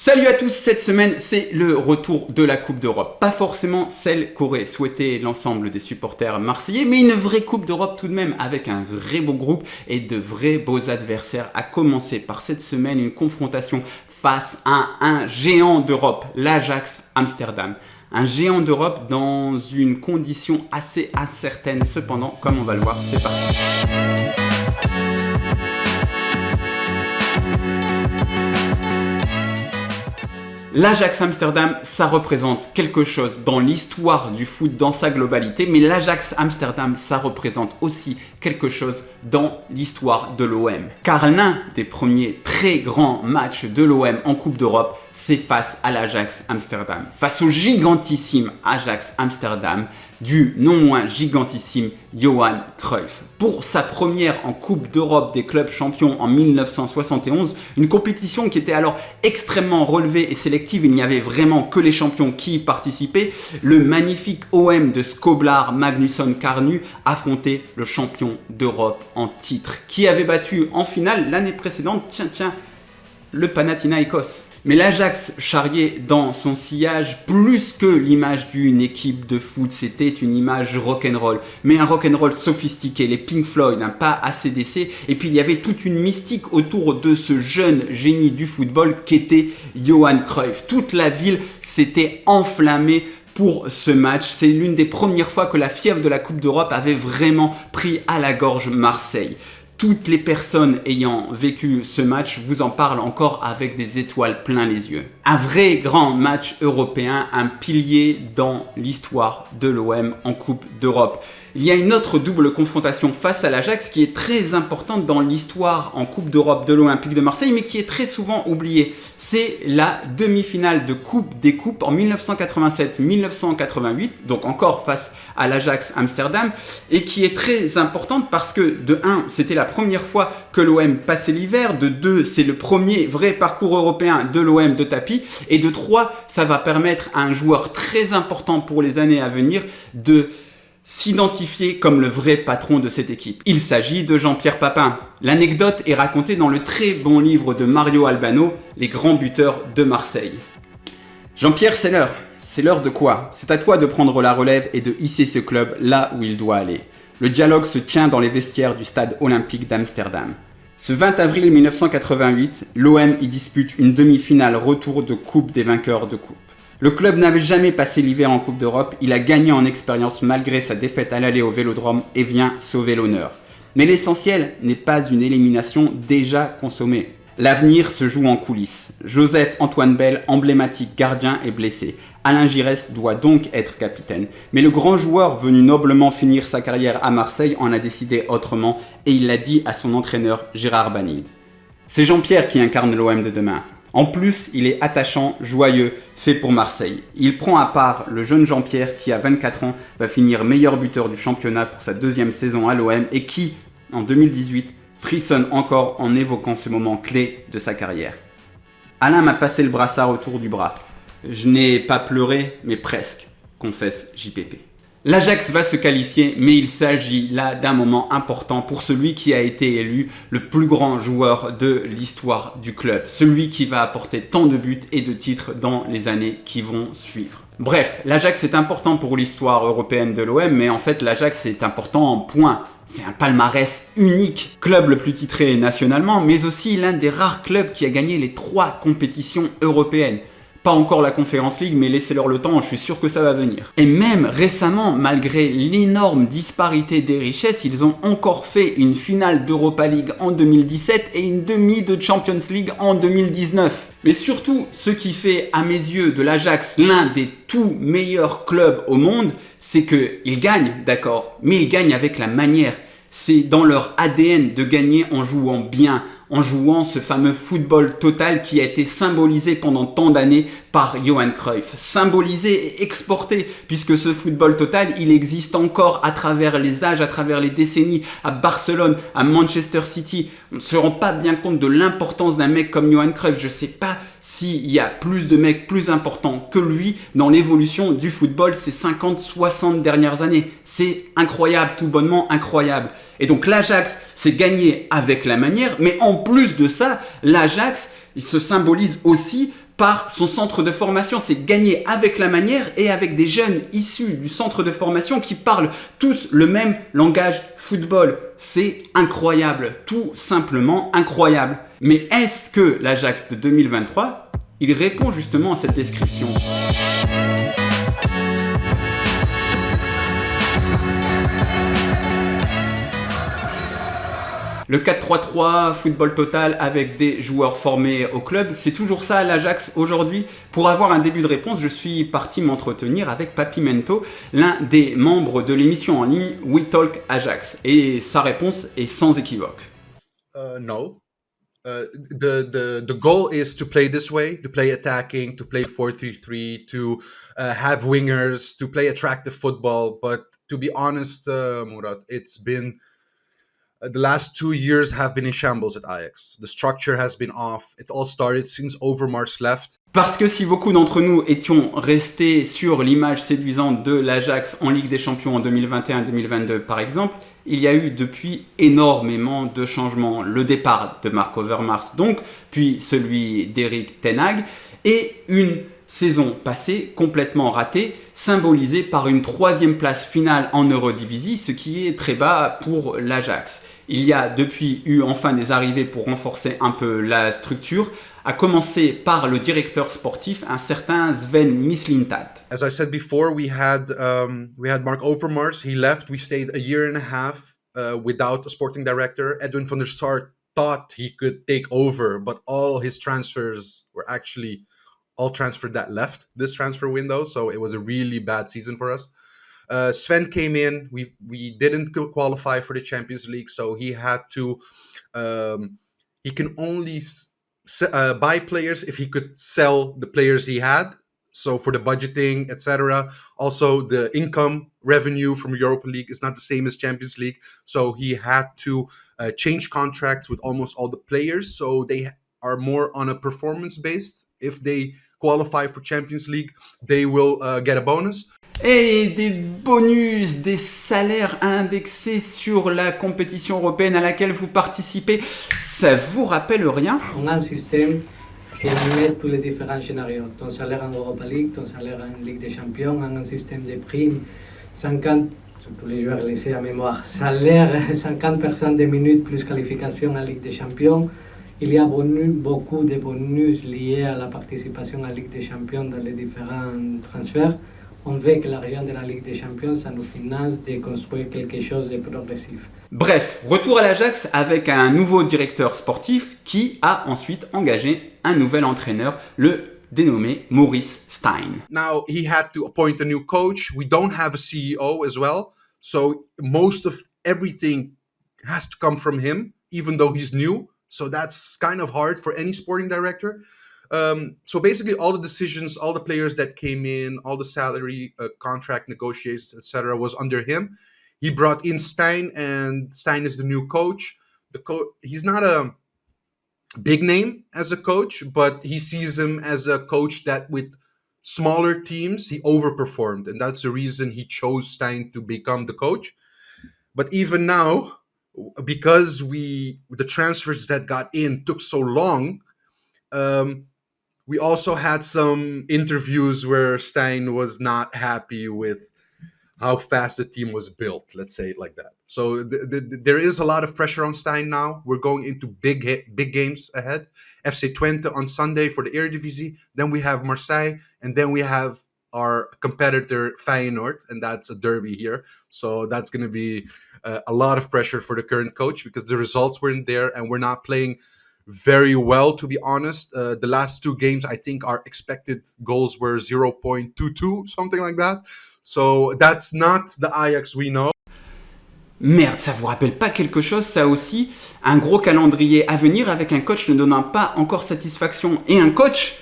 Salut à tous, cette semaine c'est le retour de la Coupe d'Europe. Pas forcément celle qu'aurait souhaité l'ensemble des supporters marseillais, mais une vraie Coupe d'Europe tout de même avec un vrai beau groupe et de vrais beaux adversaires. À commencer par cette semaine une confrontation face à un géant d'Europe, l'Ajax Amsterdam. Un géant d'Europe dans une condition assez incertaine cependant, comme on va le voir, c'est parti. L'Ajax Amsterdam, ça représente quelque chose dans l'histoire du foot dans sa globalité, mais l'Ajax Amsterdam, ça représente aussi quelque chose dans l'histoire de l'OM. Car l'un des premiers très grands matchs de l'OM en Coupe d'Europe, c'est face à l'Ajax Amsterdam. Face au gigantissime Ajax Amsterdam du non moins gigantissime Johan Cruyff. Pour sa première en Coupe d'Europe des clubs champions en 1971, une compétition qui était alors extrêmement relevée et sélective, il n'y avait vraiment que les champions qui y participaient, le magnifique OM de Skoblar, Magnusson, Carnu affrontait le champion d'Europe en titre, qui avait battu en finale l'année précédente, le Panathinaikos. Mais l'Ajax charriait dans son sillage plus que l'image d'une équipe de foot, c'était une image rock'n'roll, mais un rock'n'roll sophistiqué, les Pink Floyd, pas AC/DC, et puis il y avait toute une mystique autour de ce jeune génie du football qu'était Johan Cruyff. Toute la ville s'était enflammée pour ce match. C'est l'une des premières fois que la fièvre de la Coupe d'Europe avait vraiment pris à la gorge Marseille. Toutes les personnes ayant vécu ce match vous en parlent encore avec des étoiles plein les yeux. Un vrai grand match européen, un pilier dans l'histoire de l'OM en Coupe d'Europe. Il y a une autre double confrontation face à l'Ajax qui est très importante dans l'histoire en Coupe d'Europe de l'Olympique de Marseille, mais qui est très souvent oubliée. C'est la demi-finale de Coupe des Coupes en 1987-1988, donc encore face à l'Ajax Amsterdam, et qui est très importante parce que de 1, c'était la première fois que l'OM passait l'hiver, de 2, c'est le premier vrai parcours européen de l'OM de tapis, et de 3, ça va permettre à un joueur très important pour les années à venir de s'identifier comme le vrai patron de cette équipe. Il s'agit de Jean-Pierre Papin. L'anecdote est racontée dans le très bon livre de Mario Albano, Les grands buteurs de Marseille. Jean-Pierre, c'est l'heure. C'est l'heure de quoi? C'est à toi de prendre la relève et de hisser ce club là où il doit aller. Le dialogue se tient dans les vestiaires du stade olympique d'Amsterdam. Ce 20 avril 1988, l'OM y dispute une demi-finale retour de Coupe des vainqueurs de Coupe. Le club n'avait jamais passé l'hiver en Coupe d'Europe, il a gagné en expérience malgré sa défaite à l'aller au Vélodrome et vient sauver l'honneur. Mais l'essentiel n'est pas une élimination déjà consommée. L'avenir se joue en coulisses. Joseph-Antoine Bell, emblématique gardien, est blessé. Alain Giresse doit donc être capitaine. Mais le grand joueur venu noblement finir sa carrière à Marseille en a décidé autrement et il l'a dit à son entraîneur Gérard Banide. C'est Jean-Pierre qui incarne l'OM de demain. En plus, il est attachant, joyeux, fait pour Marseille. Il prend à part le jeune Jean-Pierre qui, à 24 ans, va finir meilleur buteur du championnat pour sa deuxième saison à l'OM et qui, en 2018, frissonne encore en évoquant ce moment clé de sa carrière. Alain m'a passé le brassard autour du bras. Je n'ai pas pleuré, mais presque, confesse JPP. L'Ajax va se qualifier, mais il s'agit là d'un moment important pour celui qui a été élu le plus grand joueur de l'histoire du club. Celui qui va apporter tant de buts et de titres dans les années qui vont suivre. Bref, l'Ajax est important pour l'histoire européenne de l'OM, mais en fait l'Ajax est important en points. C'est un palmarès unique, club le plus titré nationalement, mais aussi l'un des rares clubs qui a gagné les 3 compétitions européennes. Pas encore la Conference League, mais laissez-leur le temps, je suis sûr que ça va venir. Et même récemment, malgré l'énorme disparité des richesses, ils ont encore fait une finale d'Europa League en 2017 et une demi de Champions League en 2019. Mais surtout, ce qui fait à mes yeux de l'Ajax l'un des tout meilleurs clubs au monde, c'est qu'ils gagnent, d'accord, mais ils gagnent avec la manière. C'est dans leur ADN de gagner en jouant bien, en jouant ce fameux football total qui a été symbolisé pendant tant d'années par Johan Cruyff. Symbolisé et exporté, puisque ce football total, il existe encore à travers les âges, à travers les décennies, à Barcelone, à Manchester City. On ne se rend pas bien compte de l'importance d'un mec comme Johan Cruyff. Je ne sais pas s'il y a plus de mecs plus importants que lui dans l'évolution du football ces 50-60 dernières années. C'est incroyable, tout bonnement incroyable. Et donc l'Ajax, c'est gagné avec la manière, mais en plus de ça, l'Ajax, il se symbolise aussi par son centre de formation. C'est gagné avec la manière et avec des jeunes issus du centre de formation qui parlent tous le même langage football. C'est incroyable, tout simplement incroyable. Mais est-ce que l'Ajax de 2023, il répond justement à cette description ? Le 4-3-3, football total avec des joueurs formés au club, c'est toujours ça l'Ajax aujourd'hui. Pour avoir un début de réponse, je suis parti m'entretenir avec Papi Mento, l'un des membres de l'émission en ligne We Talk Ajax. Et sa réponse est sans équivoque. No. The goal is to play this way, to play attacking, to play 4-3-3, to have wingers, to play attractive football. But to be honest, Murat, it's been... the last 2 years have been in shambles at Ajax. The structure has been off. It all started since Overmars left. Parce que si beaucoup d'entre nous étions restés sur l'image séduisante de l'Ajax en Ligue des Champions en 2021-2022 par exemple, il y a eu depuis énormément de changements. Le départ de Marc Overmars donc, puis celui d'Erik ten Hag et une saison passée complètement ratée, symbolisée par une 3e place finale en Eurodivisie, ce qui est très bas pour l'Ajax. Il y a depuis eu enfin des arrivées pour renforcer un peu la structure, à commencer par le directeur sportif, un certain Sven Mislintat. As I said before, we had Mark Overmars. He left. We stayed a year and a half without a sporting director. Edwin van der Sar thought he could take over, but all his transfers were actually all transferred that left this transfer window. So it was a really bad season for us. Sven came in. We didn't qualify for the Champions League, so he had to. He can only buy players if he could sell the players he had. So for the budgeting, etc. Also, the income revenue from Europa League is not the same as Champions League. So he had to change contracts with almost all the players. So they are more on a performance based. If they qualify for Champions League, they will get a bonus. Et des bonus, des salaires indexés sur la compétition européenne à laquelle vous participez, ça vous rappelle rien ? On a un système qui met tous les différents scénarios. Ton salaire en Europa League, ton salaire en Ligue des Champions, on a un système de primes, 50, tous les joueurs laissés à mémoire, salaire 50% de minutes plus qualification en Ligue des Champions. Il y a beaucoup de bonus liés à la participation en Ligue des Champions dans les différents transferts. On veut que l'argent de la Ligue des Champions, ça nous finance de construire quelque chose de progressif. Bref, retour à l'Ajax avec un nouveau directeur sportif qui a ensuite engagé un nouvel entraîneur, le dénommé Maurice Stein. Now he had to appoint a new coach. We don't have a CEO as well. So most of everything has to come from him, even though he's new. So that's kind of hard for any sporting director. So basically all the decisions, all the players that came in, all the salary, contract negotiations, etc. was under him. He brought in Stein, and Stein is the new coach. He's not a big name as a coach, but he sees him as a coach that with smaller teams, he overperformed. And that's the reason he chose Stein to become the coach. But even now, because the transfers that got in took so long, we also had some interviews where Stein was not happy with how fast the team was built, let's say it like that. So there is a lot of pressure on Stein now. We're going into big games ahead. FC Twente on Sunday for the Eredivisie. Then we have Marseille, and then we have our competitor Feyenoord, and that's a derby here. So that's going to be a lot of pressure for the current coach because the results weren't there and we're not playing very well, to be honest. The last 2 games, I think our expected goals were 0.22, something like that. So that's not the Ajax we know. Merde, ça vous rappelle pas quelque chose, ça aussi? Un gros calendrier à venir avec un coach ne donnant pas encore satisfaction. Et un coach,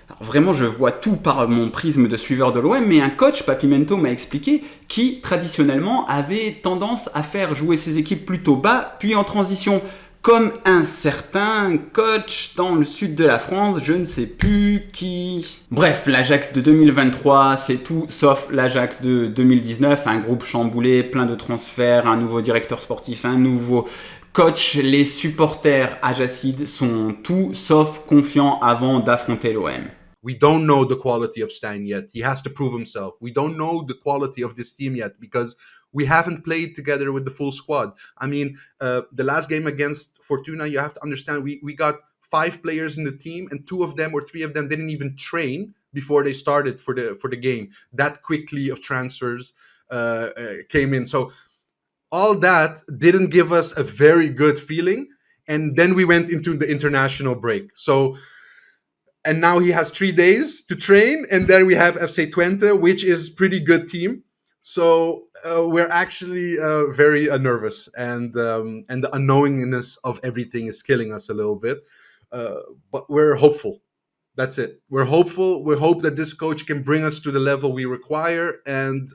alors vraiment je vois tout par mon prisme de suiveur de l'OM, mais un coach, Papi Mento m'a expliqué, qui traditionnellement avait tendance à faire jouer ses équipes plutôt bas, puis en transition. Comme un certain coach dans le sud de la France, je ne sais plus qui. Bref, l'Ajax de 2023, c'est tout sauf l'Ajax de 2019. Un groupe chamboulé, plein de transferts, un nouveau directeur sportif, un nouveau coach. Les supporters ajacides sont tout sauf confiants avant d'affronter l'OM. we don't know the quality of Stein yet. He has to prove himself. We don't know the quality of this team yet because we haven't played together with the full squad. I mean, the last game against Fortuna, you have to understand, we got 5 players in the team, and 2 of them or 3 of them didn't even train before they started for the game. That quickly of transfers came in. So all that didn't give us a very good feeling. And then we went into the international break. So, and now he has 3 days to train. And then we have FC Twente, which is pretty good team. So we're actually very nervous. And the unknowingness of everything is killing us a little bit. But we're hopeful. That's it. We're hopeful. We hope that this coach can bring us to the level we require. And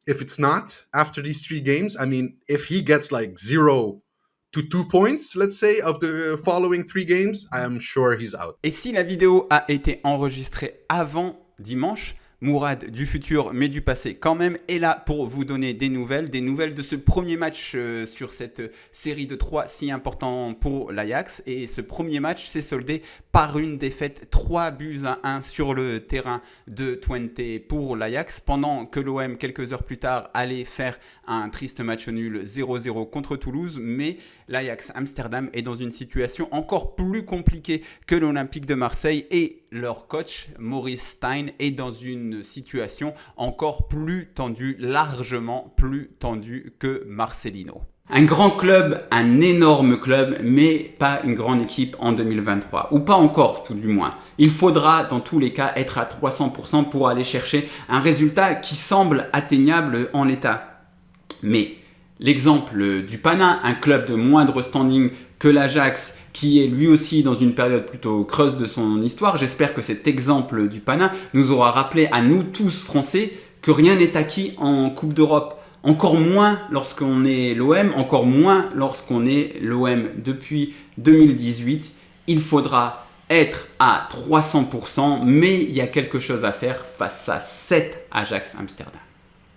if it's not after these 3 games, I mean, if he gets like 0 to 2 points, let's say, of the following 3 games, I am sure he's out. Et si la vidéo a été enregistrée avant dimanche, Mourad du futur mais du passé quand même est là pour vous donner des nouvelles de ce premier match sur cette série de 3 si important pour l'Ajax. Et ce premier match s'est soldé par une défaite 3-1 sur le terrain de Twente pour l'Ajax, pendant que l'OM quelques heures plus tard allait faire un triste match nul 0-0 contre Toulouse. Mais l'Ajax Amsterdam est dans une situation encore plus compliquée que l'Olympique de Marseille et leur coach Maurice Stein est dans une situation encore plus tendue, largement plus tendue que Marcelino. Un grand club, un énorme club, mais pas une grande équipe en 2023. Ou pas encore, tout du moins. Il faudra, dans tous les cas, être à 300% pour aller chercher un résultat qui semble atteignable en l'état. Mais l'exemple du Pana, un club de moindre standing que l'Ajax, qui est lui aussi dans une période plutôt creuse de son histoire, j'espère que cet exemple du Pana nous aura rappelé à nous tous Français que rien n'est acquis en Coupe d'Europe. Encore moins lorsqu'on est l'OM, encore moins lorsqu'on est l'OM depuis 2018. Il faudra être à 300%, mais il y a quelque chose à faire face à cet Ajax Amsterdam.